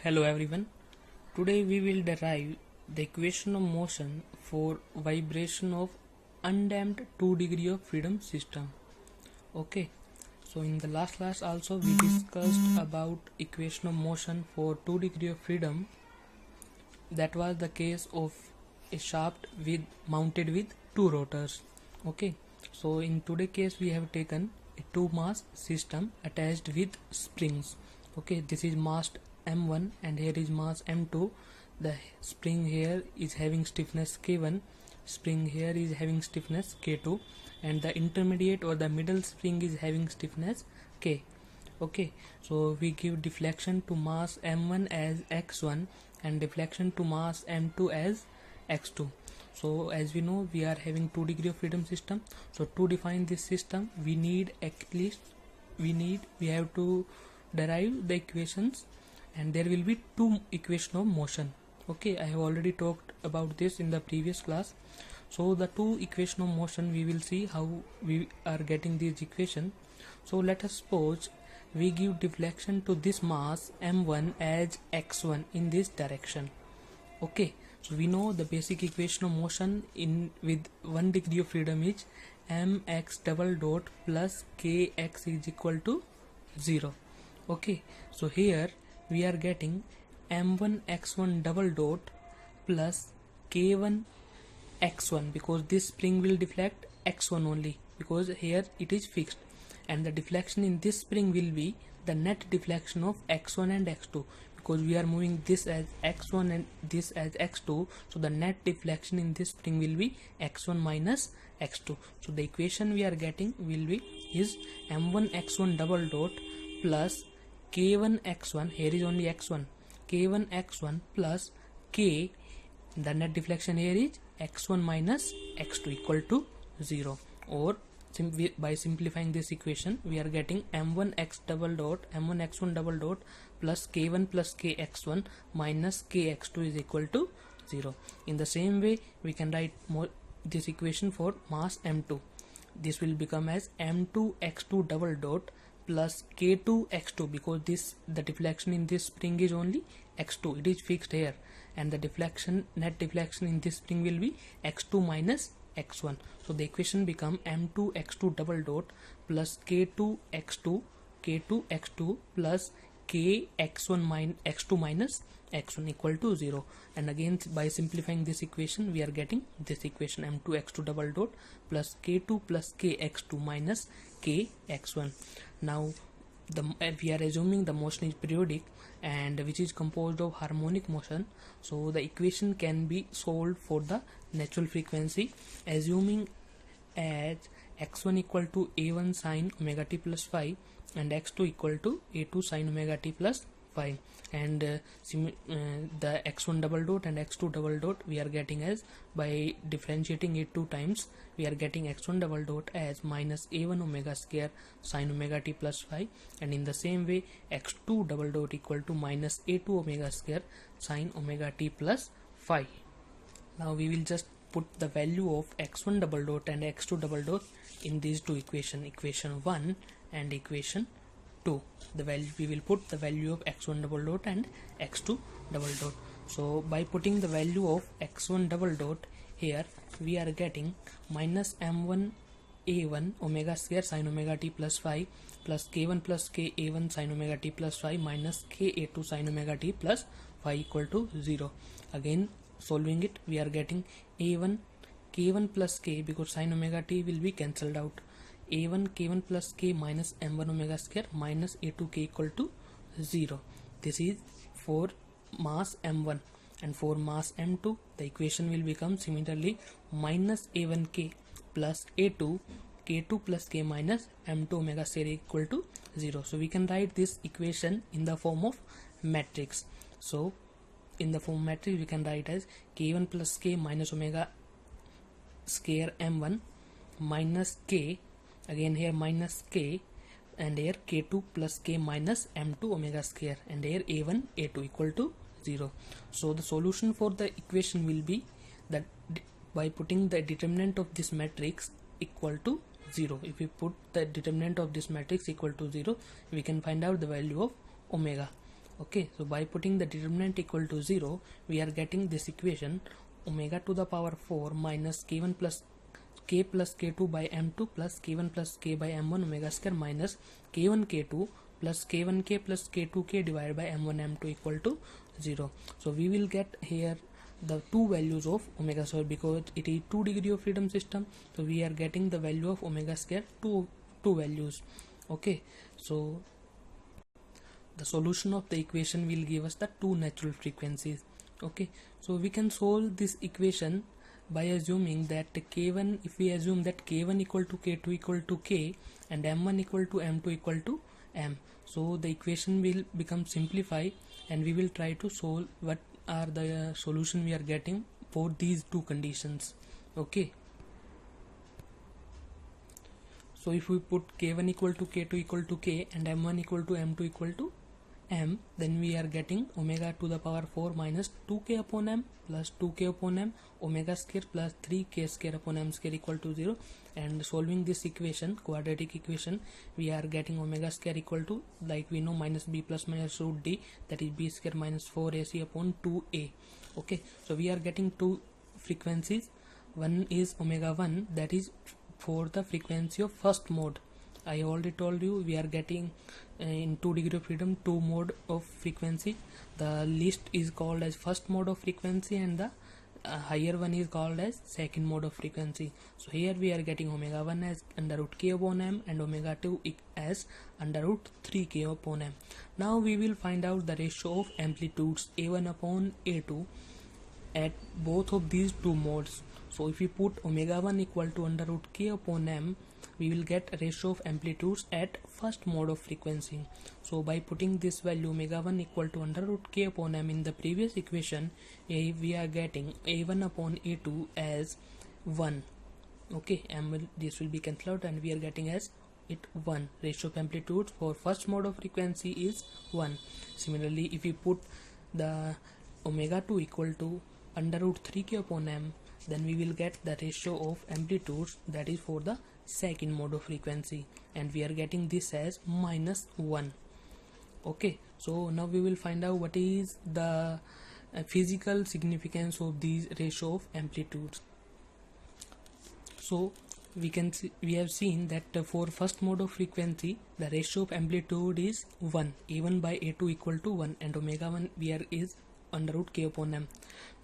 Hello everyone. Today we will derive the equation of motion for vibration of undamped 2 degree of freedom system. Okay. So in the last class also we discussed about equation of motion for 2 degree of freedom. That was the case of a shaft mounted with two rotors. Okay. So in today's case we have taken a two mass system attached with springs. Okay, this is mass M1 and here is mass M2. The spring here is having stiffness K1, spring here is having stiffness K2, and the intermediate or the middle spring is having stiffness K. Okay, so we give deflection to mass M1 as x1 and deflection to mass M2 as x2. So as we know, we are having 2 degree of freedom system. So to define this system, we have to derive the equations, and there will be two equation of motion. Okay, I have already talked about this in the previous class. So the two equation of motion, we will see how we are getting this equation. So let us suppose we give deflection to this mass M1 as x1 in this direction. Okay, so we know the basic equation of motion with 1 degree of freedom is mx double dot plus kx is equal to 0. Okay, so here we are getting m1 x1 double dot plus k1 x1 because this spring will deflect x1 only because here it is fixed, and the deflection in this spring will be the net deflection of x1 and x2 because we are moving this as x1 and this as x2, so the net deflection in this spring will be x1 minus x2. So the equation we are getting will be is m1 x1 double dot plus k1 x1, here is only x1, k1 x1 plus k, the net deflection here is x1 minus x2 equal to 0, or by simplifying this equation we are getting m1 x1 double dot plus k1 plus kx1 minus kx2 is equal to 0. In the same way we can write this equation for mass m2. This will become as m2 x2 double dot plus k2 x2 because the deflection in this spring is only x2, it is fixed here, and the net deflection in this spring will be x2 minus x1. So the equation become m2 x2 double dot plus k2 x2 plus k x1 x2 minus x1 equal to 0, and again by simplifying this equation we are getting this equation m2 x2 double dot plus k2 plus k x2 minus k x1. Now we are assuming the motion is periodic and which is composed of harmonic motion, so the equation can be solved for the natural frequency, assuming as x1 equal to a1 sin omega t plus phi and x2 equal to a2 sin omega t plus phi, and the x1 double dot and x2 double dot we are getting as, by differentiating it 2 times, we are getting x1 double dot as minus a1 omega square sin omega t plus phi, and in the same way x2 double dot equal to minus a2 omega square sin omega t plus phi. Now we will just put the value of x1 double dot and x2 double dot in these two equation 1 and equation 2. The value we will put the value of x1 double dot and x2 double dot. So by putting the value of x1 double dot here, we are getting minus m1 a1 omega square sin omega t plus phi plus k1 plus k a1 sin omega t plus phi minus k a2 sin omega t plus phi equal to 0. Again solving it, we are getting a1 k1 plus k because sin omega t will be cancelled out, a1 k1 plus k minus m1 omega square minus a2 k equal to 0. This is for mass m1, and for mass m2 the equation will become similarly minus a1 k plus a2 k2 plus k minus m2 omega square equal to 0. So we can write this equation in the form of matrix. So in the form matrix we can write as k1 plus k minus omega square m1 minus k, again here minus k, and here k2 plus k minus m2 omega square, and here a1 a2 equal to 0. So the solution for the equation will be that by putting the determinant of this matrix equal to 0, if we put the determinant of this matrix equal to 0, we can find out the value of omega. Okay, so by putting the determinant equal to 0, we are getting this equation: omega to the power 4 minus k1 plus k2 by m2 plus k1 plus k by m1 omega square minus k1 k2 plus k1k plus k2k divided by m1 m2 equal to 0. So we will get here the two values of omega square, because it is 2 degree of freedom system, so we are getting the value of omega square two values. Okay, so the solution of the equation will give us the two natural frequencies. Okay, so we can solve this equation by assuming that k1, if we assume that k1 equal to k2 equal to k and m1 equal to m2 equal to m, so the equation will become simplified, and we will try to solve what are the solution we are getting for these two conditions. Okay, so if we put k1 equal to k2 equal to k and m1 equal to m2 equal to m, then we are getting omega to the power 4 minus 2k upon m plus 2k upon m omega square plus 3k square upon m square equal to 0. And solving this equation, quadratic equation, we are getting omega square equal to, like we know, minus b plus minus root d, that is b square minus 4ac upon 2a. Okay, so we are getting two frequencies. One is omega 1, that is for the frequency of first mode. I already told you we are getting in 2 degree of freedom 2 mode of frequency. The least is called as first mode of frequency, and the higher one is called as second mode of frequency. So here we are getting omega 1 as under root k upon m and omega 2 as under root 3k upon m. Now we will find out the ratio of amplitudes a1 upon a2 at both of these two modes. So if we put omega 1 equal to under root k upon m, we will get a ratio of amplitudes at first mode of frequency. So by putting this value omega 1 equal to under root k upon m in the previous equation, we are getting a1 upon a2 as 1. Okay, this will be cancelled out, and we are getting as it 1. Ratio of amplitudes for first mode of frequency is 1. Similarly, if we put the omega 2 equal to under root 3k upon m, then we will get the ratio of amplitudes, that is for the second mode of frequency, and we are getting this as minus 1. Okay, so now we will find out what is the physical significance of these ratio of amplitudes. So we have seen that for first mode of frequency, the ratio of amplitude is 1, a1 by a2 equal to 1, and omega 1 is under root k upon m.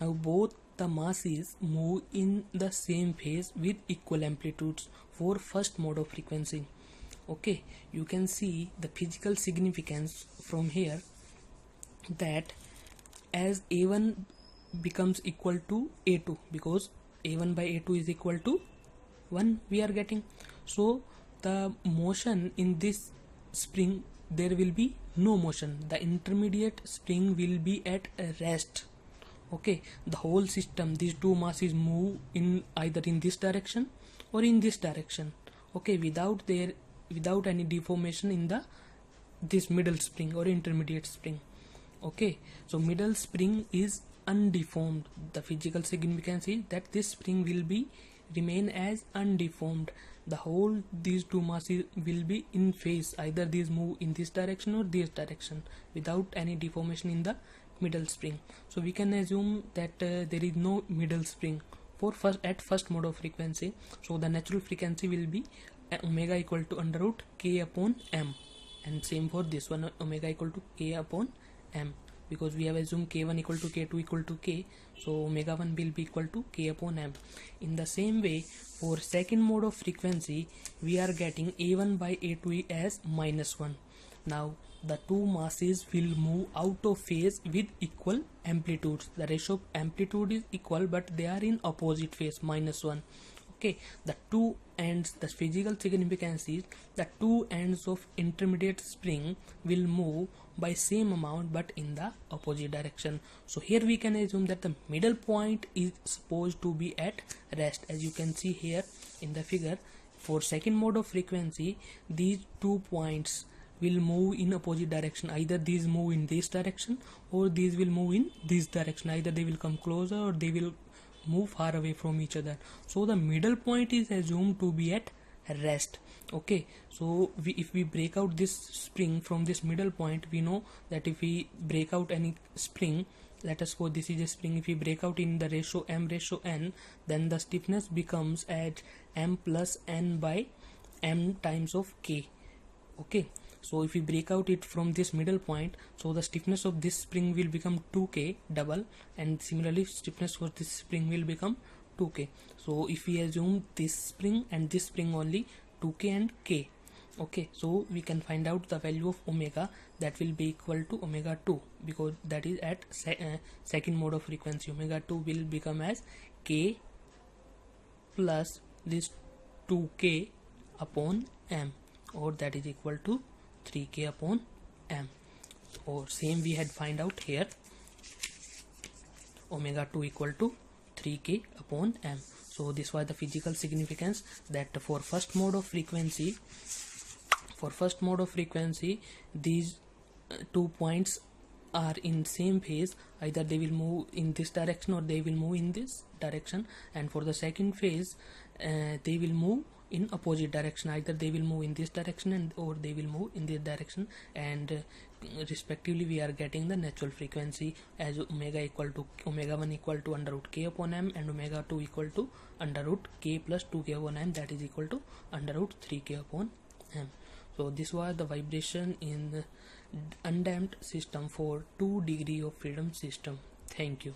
Now both the masses move in the same phase with equal amplitudes for first mode of frequency. Okay, you can see the physical significance from here, that as a1 becomes equal to a2, because a1 by a2 is equal to 1 we are getting, so the motion in this spring, there will be no motion. The intermediate spring will be at rest. Okay, the whole system, these two masses move in either in this direction or in this direction. Okay, without any deformation in this middle spring or intermediate spring. Okay, so middle spring is undeformed. The physical significance is that this spring will remain as undeformed. The whole these two masses will be in phase, either these move in this direction or this direction, without any deformation in the middle spring. So we can assume that there is no middle spring for first mode of frequency. So the natural frequency will be omega equal to under root k upon m, and same for this one, omega equal to k upon m, because we have assumed k1 equal to k2 equal to k, so omega 1 will be equal to k upon m. In the same way, for second mode of frequency, we are getting a1 by a2 as minus 1. Now the two masses will move out of phase with equal amplitudes. The ratio of amplitude is equal, but they are in opposite phase, minus 1. Okay, the two ends, the physical significance is the two ends of intermediate spring will move by same amount but in the opposite direction. So here we can assume that the middle point is supposed to be at rest. As you can see here in the figure, for second mode of frequency, these 2 points will move in opposite direction. Either these move in this direction or these will move in this direction. Either they will come closer or they will move far away from each other. So the middle point is assumed to be at rest. Okay, so if we break out this spring from this middle point, we know that if we break out any spring, let us suppose this is a spring, if we break out in the ratio m/n, then the stiffness becomes at m plus n by m times of k. Okay, so if we break out it from this middle point, so the stiffness of this spring will become 2k double, and similarly stiffness for this spring will become 2k. So if we assume this spring and this spring only, 2k and k. Okay, so we can find out the value of omega, that will be equal to omega 2, because that is at second mode of frequency. Omega 2 will become as k plus this 2k upon m, or that is equal to 3k upon m. Or same we had find out here, omega 2 equal to 3k upon m. So this was the physical significance, that for first mode of frequency, these 2 points are in same phase, either they will move in this direction or they will move in this direction, and for the second phase they will move in opposite direction, either they will move in this direction or they will move in this direction, and respectively we are getting the natural frequency as omega 1 equal to under root k upon m, and omega 2 equal to under root k plus 2k upon m, that is equal to under root 3k upon m. So this was the vibration in the undamped system for 2 degree of freedom system. Thank you.